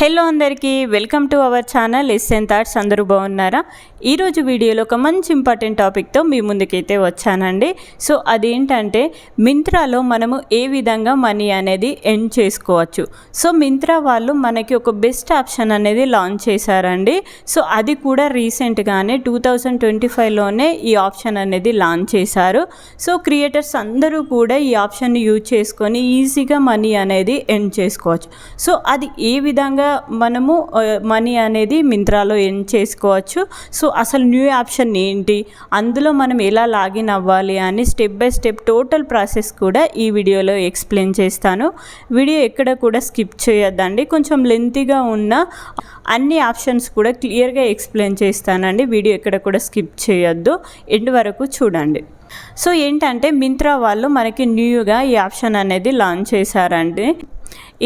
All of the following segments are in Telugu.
హలో అందరికీ welcome to our channel SN thoughts. అందరూ బాగున్నారా? ఈరోజు వీడియోలో ఒక మంచి ఇంపార్టెంట్ టాపిక్తో మీ ముందుకైతే వచ్చానండి. సో అదేంటంటే మింత్రాలో మనము ఏ విధంగా మనీ అనేది ఎర్న్ చేసుకోవచ్చు. సో మింత్రా వాళ్ళు మనకి ఒక బెస్ట్ ఆప్షన్ అనేది లాంచ్ చేశారండి. సో అది కూడా రీసెంట్గానే 2025లోనే ఈ ఆప్షన్ అనేది లాంచ్ చేశారు. సో క్రియేటర్స్ అందరూ కూడా ఈ ఆప్షన్ని యూజ్ చేసుకొని ఈజీగా మనీ అనేది ఎర్న్ చేసుకోవచ్చు. సో అది ఏ విధంగా మనము మనీ అనేది మింత్రాలో ఎర్న్ చేసుకోవచ్చు. సో అసలు న్యూ ఆప్షన్ ఏంటి, అందులో మనం ఎలా లాగిన్ అవ్వాలి అని step by step total process కూడా ఈ వీడియోలో ఎక్స్ప్లెయిన్ చేస్తాను. వీడియో ఎక్కడ కూడా స్కిప్ చేయొద్దండి. కొంచెం లెంతీగా ఉన్న అన్ని ఆప్షన్స్ కూడా క్లియర్గా ఎక్స్ప్లెయిన్ చేస్తానండి. వీడియో ఎక్కడ కూడా స్కిప్ చేయొద్దు, ఎండ్ వరకు చూడండి. సో ఏంటంటే మింత్రా వాళ్ళు మనకి న్యూగా ఈ ఆప్షన్ అనేది లాంచ్ చేశారండి.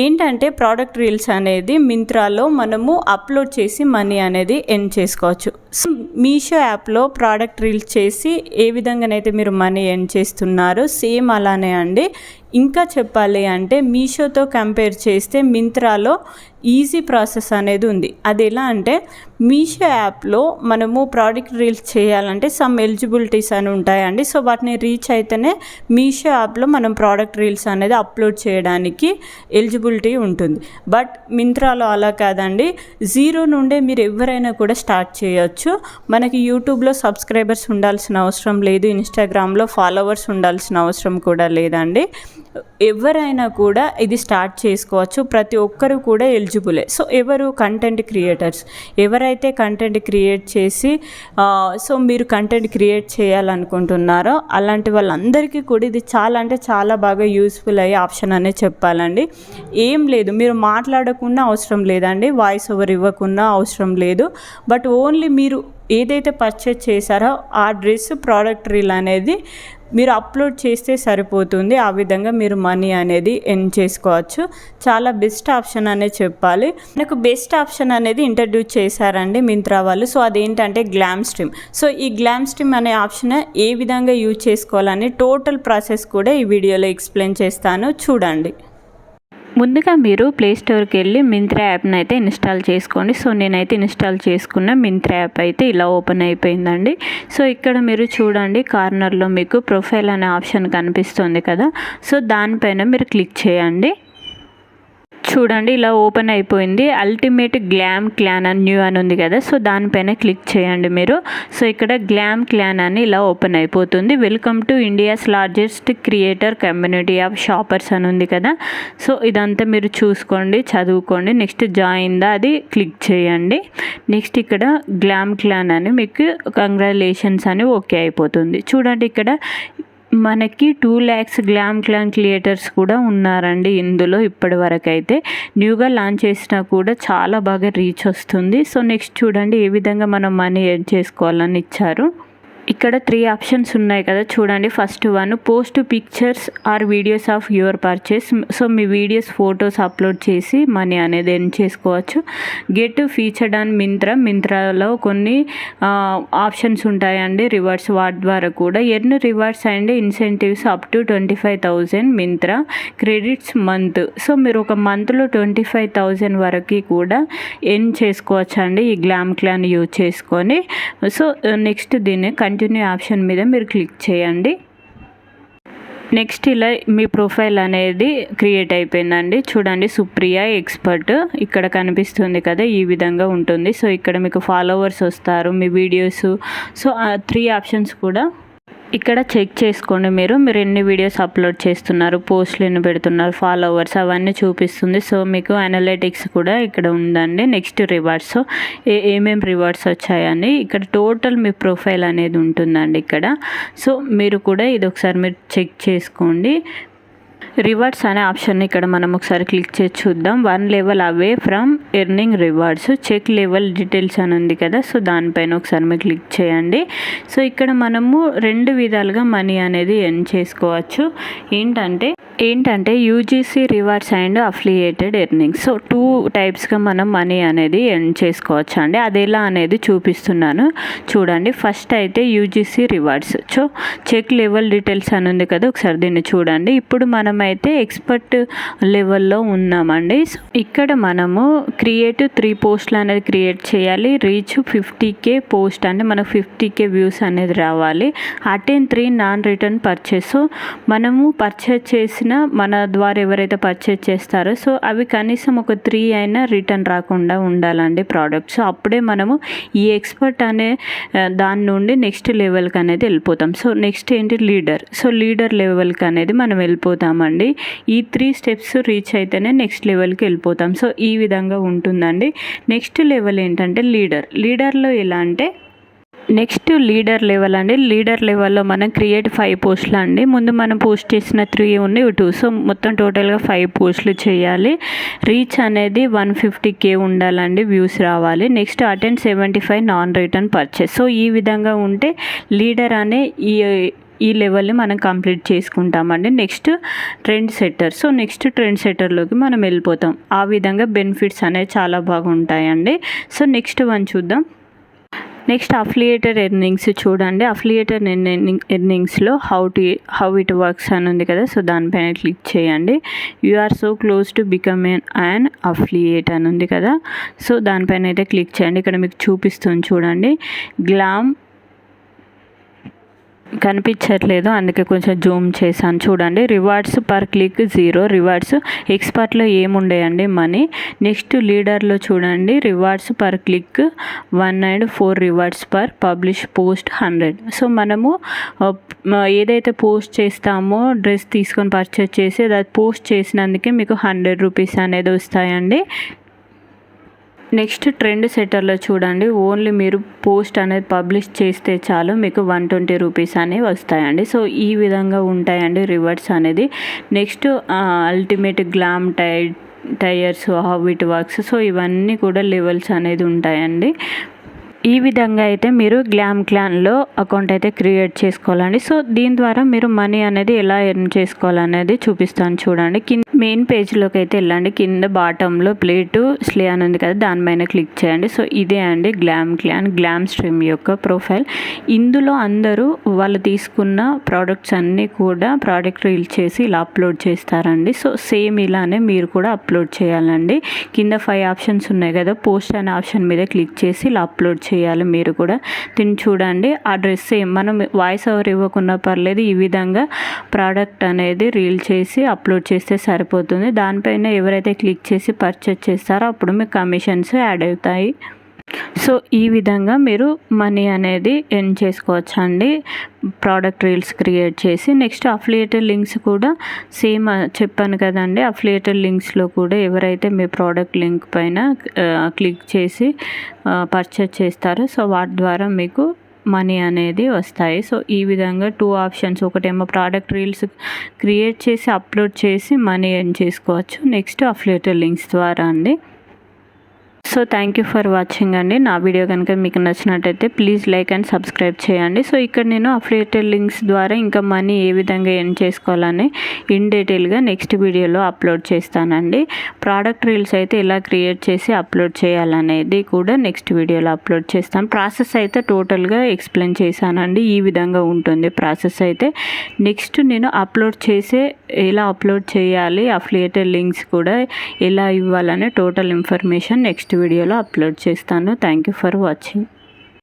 ఏంటంటే ప్రోడక్ట్ రీల్స్ అనేది మింత్రాలో మనము అప్లోడ్ చేసి మనీ అనేది ఎర్న్ చేసుకోవచ్చు. సో మీషో యాప్లో ప్రోడక్ట్ రీల్స్ చేసి ఏ విధంగానైతే మీరు మనీ ఎర్న్ చేస్తున్నారో సేమ్ అలానే అండి. ఇంకా చెప్పాలి అంటే మీషోతో కంపేర్ చేస్తే మింత్రాలో ఈజీ ప్రాసెస్ అనేది ఉంది. అది ఎలా అంటే మీషో యాప్లో మనము ప్రోడక్ట్ రీల్స్ చేయాలంటే సమ్ ఎలిజిబిలిటీస్ అని ఉంటాయండి. సో వాటిని రీచ్ అయితేనే మీషో యాప్లో మనం ప్రోడక్ట్ రీల్స్ అనేది అప్లోడ్ చేయడానికి ఎలిజిబిలిటీ ఉంటుంది. బట్ మింత్రాలో అలా కాదండి. జీరో నుండే మీరు ఎవరైనా కూడా స్టార్ట్ చేయొచ్చు. మనకి యూట్యూబ్లో సబ్స్క్రైబర్స్ ఉండాల్సిన అవసరం లేదు, ఇన్స్టాగ్రామ్లో ఫాలోవర్స్ ఉండాల్సిన అవసరం కూడా లేదండి. ఎవరైనా కూడా ఇది స్టార్ట్ చేసుకోవచ్చు. ప్రతి ఒక్కరు కూడా ఎలిజిబులే. సో ఎవరు కంటెంట్ క్రియేటర్స్, ఎవరైతే కంటెంట్ క్రియేట్ చేసి సో మీరు కంటెంట్ క్రియేట్ చేయాలనుకుంటున్నారో అలాంటి వాళ్ళందరికీ కూడా ఇది చాలా అంటే చాలా బాగా యూస్ఫుల్ అయ్యే ఆప్షన్ అనే చెప్పాలండి. ఏం లేదు, మీరు మాట్లాడకుండా అవసరం లేదండి, వాయిస్ ఓవర్ ఇవ్వకుండా అవసరం లేదు. బట్ ఓన్లీ మీరు ఏదైతే పర్చేజ్ చేశారో ఆ డ్రెస్ ప్రోడక్ట్ రీల్ అనేది మీరు అప్లోడ్ చేస్తే సరిపోతుంది. ఆ విధంగా మీరు మనీ అనేది ఎర్న్ చేసుకోవచ్చు. చాలా బెస్ట్ ఆప్షన్ అనే చెప్పాలి. నాకు బెస్ట్ ఆప్షన్ అనేది ఇంట్రడ్యూస్ చేశారండి మింత్రా వాళ్ళు. సో అదేంటంటే గ్లామ్ స్ట్రీమ్. సో ఈ గ్లామ్ స్ట్రీమ్ అనే ఆప్షన్ ఏ విధంగా యూజ్ చేసుకోవాలని టోటల్ ప్రాసెస్ కూడా ఈ వీడియోలో ఎక్స్ప్లెయిన్ చేస్తాను, చూడండి. ముందుగా మీరు ప్లే స్టోర్కి వెళ్ళి మింత్రా యాప్ని అయితే ఇన్స్టాల్ చేసుకోండి. సో నేనైతే ఇన్స్టాల్ చేసుకున్న మింత్రా యాప్ అయితే ఇలా ఓపెన్ అయిపోయిందండి. సో ఇక్కడ మీరు చూడండి, కార్నర్లో మీకు ప్రొఫైల్ అనే ఆప్షన్ కనిపిస్తుంది కదా. సో దానిపైన మీరు క్లిక్ చేయండి. చూడండి ఇలా ఓపెన్ అయిపోయింది. అల్టిమేట్ గ్లామ్ క్లాన్ అని న్యూ అని ఉంది కదా. సో దానిపైన క్లిక్ చేయండి మీరు. సో ఇక్కడ గ్లామ్ క్లాన్ అని ఇలా ఓపెన్ అయిపోతుంది. Welcome to India's largest creator community of shoppers అని ఉంది కదా. సో ఇదంతా మీరు చూసుకోండి, చదువుకోండి. నెక్స్ట్ జాయిన్ అది క్లిక్ చేయండి. నెక్స్ట్ ఇక్కడ గ్లామ్ క్లాన్ అని మీకు కంగ్రాచులేషన్స్ అని ఓకే అయిపోతుంది. చూడండి ఇక్కడ మనకి 2 lakhs గ్లామ్ క్లాన్ క్రియేటర్స్ కూడా ఉన్నారండి ఇందులో. ఇప్పటి వరకు అయితే న్యూగా లాంచ్ చేసినా కూడా చాలా బాగా రీచ్ వస్తుంది. సో నెక్స్ట్ చూడండి ఏ విధంగా మనం మనీ ఎర్న్ చేసుకోవాలని ఇచ్చారు. ఇక్కడ 3 ఆప్షన్స్ ఉన్నాయి కదా, చూడండి. First one, post pictures or videos of your purchase. So మీ వీడియోస్ ఫొటోస్ అప్లోడ్ చేసి మనీ అనేది ఎర్న్ చేసుకోవచ్చు. గెట్ ఫీచర్డ్ ఆన్ మింత్రాలో కొన్ని ఆప్షన్స్ ఉంటాయండి, రివార్డ్స్. వాటి ద్వారా కూడా earn rewards and incentives up to 25,000 Myntra credits month. So మీరు ఒక మంత్లో 25,000 వరకు కూడా ఎర్న్ చేసుకోవచ్చు అండి ఈ గ్లామ్ క్లాన్ యూజ్ చేసుకొని. సో నెక్స్ట్ దీన్ని కంటిన్యూ ఆప్షన్ మీద మీరు క్లిక్ చేయండి. నెక్స్ట్ ఇలా మీ ప్రొఫైల్ అనేది క్రియేట్ అయిపోయిందండి. చూడండి, సుప్రియ ఎక్స్పర్ట్ ఇక్కడ కనిపిస్తుంది కదా, ఈ విధంగా ఉంటుంది. సో ఇక్కడ మీకు ఫాలోవర్స్ వస్తారు, మీ వీడియోస్. సో 3 ఆప్షన్స్ కూడా ఇక్కడ చెక్ చేసుకోండి. మీరు ఎన్ని వీడియోస్ అప్లోడ్ చేస్తున్నారు, పోస్టులు ఎన్ని పెడుతున్నారు, ఫాలోవర్స్ అవన్నీ చూపిస్తుంది. సో మీకు అనలిటిక్స్ కూడా ఇక్కడ ఉందండి. Next rewards. సో ఏమేమి రివార్డ్స్ వచ్చాయని ఇక్కడ టోటల్ మీ ప్రొఫైల్ అనేది ఉంటుందండి ఇక్కడ. సో మీరు కూడా ఇది ఒకసారి మీరు చెక్ చేసుకోండి. రివార్డ్స్ అనే ఆప్షన్ ఇక్కడ మనం ఒకసారి క్లిక్ చేసి చూద్దాం. 1 level away from earning rewards, check level details అని ఉంది కదా. సో దానిపైన ఒకసారి మీరు క్లిక్ చేయండి. సో ఇక్కడ మనము 2 విధాలుగా మనీ అనేది ఎర్న్ చేసుకోవచ్చు. ఏంటంటే ఏంటంటే UGC rewards and affiliated earnings. So 2 టైప్స్గా మనం మనీ అనేది ఎర్న్ చేసుకోవచ్చు అండి. అది ఎలా అనేది చూపిస్తున్నాను చూడండి. ఫస్ట్ అయితే UGC rewards. So check level details అని ఉంది కదా, ఒకసారి దీన్ని చూడండి. ఇప్పుడు మనమైతే ఎక్స్పర్ట్ లెవెల్లో ఉన్నామండి. ఇక్కడ మనము క్రియేట్ 3 పోస్టులు అనేది క్రియేట్ చేయాలి. రీచ్ 50K పోస్ట్ అంటే మనకు 50K వ్యూస్ అనేది రావాలి. Attend 3 non return purchase. So మనము పర్చేస్ చేసిన మన ద్వారా ఎవరైతే పర్చేజ్ చేస్తారో సో అవి కనీసం ఒక 3 అయినా రిటర్న్ రాకుండా ఉండాలండి ప్రోడక్ట్స్. అప్పుడే మనము ఈ ఎక్స్పర్ట్ అనే దాని నుండి నెక్స్ట్ లెవెల్కి అనేది వెళ్ళిపోతాం. సో నెక్స్ట్ ఏంటి లీడర్. సో లీడర్ లెవెల్కి అనేది మనం వెళ్ళిపోతామండి. ఈ 3 స్టెప్స్ రీచ్ అయితేనే నెక్స్ట్ లెవెల్కి వెళ్ళిపోతాం. సో ఈ విధంగా ఉంటుందండి. నెక్స్ట్ లెవెల్ ఏంటంటే లీడర్లో ఎలా అంటే నెక్స్ట్ లీడర్ లెవెల్ అండి. లీడర్ లెవెల్లో మనం క్రియేట్ 5 పోస్టులు అండి. ముందు మనం పోస్ట్ చేసిన 3 ఉన్నాయి 2. సో మొత్తం టోటల్గా 5 పోస్టులు చేయాలి. రీచ్ అనేది 150K ఉండాలండి, వ్యూస్ రావాలి. Next attend 75 non return purchase. So ఈ విధంగా ఉంటే లీడర్ అనే ఈ లెవెల్ని మనం కంప్లీట్ చేసుకుంటామండి. Next trend setter. So next trend సెట్టర్లోకి మనం వెళ్ళిపోతాం. ఆ విధంగా బెనిఫిట్స్ అనేవి చాలా బాగుంటాయండి. సో నెక్స్ట్ వన్ చూద్దాం. నెక్స్ట్ అఫిలియేటెడ్ ఎర్నింగ్స్ చూడండి. అఫిలియేటెడ్ ఎర్నింగ్స్లో హౌ ఇట్ వర్క్స్ అని ఉంది కదా, సో దానిపైన క్లిక్ చేయండి. You are so close to become an affiliate అని ఉంది కదా, సో దానిపైన అయితే క్లిక్ చేయండి. ఇక్కడ మీకు చూపిస్తుంది చూడండి. గ్లామ్ కనిపించట్లేదు, అందుకే కొంచెం జూమ్ చేశాను చూడండి. Rewards per click 0 rewards. ఎక్స్పర్ట్లో ఏముండేయండి మనీ. నెక్స్ట్ లీడర్లో చూడండి rewards per click 1 and 4 rewards per publish post 100. So మనము ఏదైతే పోస్ట్ చేస్తామో డ్రెస్ తీసుకొని పర్చేస్ చేసి అది పోస్ట్ చేసినందుకే మీకు 100 రూపీస్ అనేది వస్తాయండి. నెక్స్ట్ ట్రెండ్ సెట్టర్లో చూడండి. ఓన్లీ మీరు పోస్ట్ అనేది పబ్లిష్ చేస్తే చాలు మీకు 120 రూపీస్ అనేవి వస్తాయండి. సో ఈ విధంగా ఉంటాయండి రివార్డ్స్ అనేది. Next ultimate glam tyres, how it works. So ఇవన్నీ కూడా లెవెల్స్ అనేది ఉంటాయండి. ఈ విధంగా అయితే మీరు గ్లామ్ క్లాన్లో అకౌంట్ అయితే క్రియేట్ చేసుకోవాలండి. సో దీని ద్వారా మీరు మనీ అనేది ఎలా ఎర్న్ చేసుకోవాలనేది చూపిస్తాను చూడండి. మెయిన్ పేజ్లోకి అయితే వెళ్ళండి. కింద బాటంలో ప్లేటు స్లే అని ఉంది కదా, దానిపైన క్లిక్ చేయండి. సో ఇదే అండి గ్లామ్ స్ట్రీమ్ యొక్క ప్రొఫైల్. ఇందులో అందరూ వాళ్ళు తీసుకున్న ప్రోడక్ట్స్ అన్నీ కూడా ప్రోడక్ట్ రీల్ చేసి ఇలా అప్లోడ్ చేస్తారండి. సో సేమ్ ఇలానే మీరు కూడా అప్లోడ్ చేయాలండి. కింద 5 ఆప్షన్స్ ఉన్నాయి కదా, పోస్ట్ అనే ఆప్షన్ మీద క్లిక్ చేసి ఇలా అప్లోడ్ చేయాలి మీరు కూడా. దీన్ని చూడండి. ఆ డ్రెస్ సేమ్ మనం వాయిస్ ఓవర్ ఇవ్వకుండా పర్లేదు, ఈ విధంగా ప్రోడక్ట్ అనేది రీల్ చేసి అప్లోడ్ చేస్తే సరిపోతుంది. దానిపైన ఎవరైతే క్లిక్ చేసి పర్చేస్ చేస్తారో అప్పుడు మీకు కమిషన్స్ యాడ్ అవుతాయి. సో ఈ విధంగా మీరు మనీ అనేది ఎర్న్ చేసుకోవచ్చు అండి ప్రోడక్ట్ రీల్స్ క్రియేట్ చేసి. నెక్స్ట్ అఫిలియేటెడ్ లింక్స్ కూడా సేమ్ చెప్పాను కదండి. అఫిలియేటెడ్ లింక్స్లో కూడా ఎవరైతే మీ ప్రోడక్ట్ లింక్ పైన క్లిక్ చేసి పర్చేస్ చేస్తారో సో వాటి ద్వారా మీకు మనీ అనేది వస్తాయి. సో ఈ విధంగా 2 ఆప్షన్స్. ఒకటేమో ప్రోడక్ట్ రీల్స్ క్రియేట్ చేసి అప్లోడ్ చేసి మనీ ఎర్న్ చేసుకోవచ్చు. నెక్స్ట్ అఫిలియేటెడ్ లింక్స్ ద్వారా అండి. So thank you for watching అండి. నా వీడియో కనుక మీకు నచ్చినట్టయితే ప్లీజ్ లైక్ అండ్ సబ్స్క్రైబ్ చేయండి. సో ఇక్కడ నేను అఫిలియేటెడ్ లింక్స్ ద్వారా ఇంకా మనీ ఏ విధంగా ఎర్న్ చేసుకోవాలని ఇన్ డీటెయిల్గా నెక్స్ట్ వీడియోలో అప్లోడ్ చేస్తానండి. ప్రోడక్ట్ రీల్స్ అయితే ఎలా క్రియేట్ చేసి అప్లోడ్ చేయాలనేది కూడా నెక్స్ట్ వీడియోలో అప్లోడ్ చేస్తాను. ప్రాసెస్ అయితే టోటల్గా ఎక్స్ప్లెయిన్ చేశానండి. ఈ విధంగా ఉంటుంది ప్రాసెస్ అయితే. నెక్స్ట్ నేను అప్లోడ్ చేసే ఎలా అప్లోడ్ చేయాలి, అఫిలియేటెడ్ లింక్స్ కూడా ఎలా ఇవ్వాలనే టోటల్ ఇన్ఫర్మేషన్ నెక్స్ట్ వీడియోలో అప్లోడ్ చేస్తాను. Thank you for watching.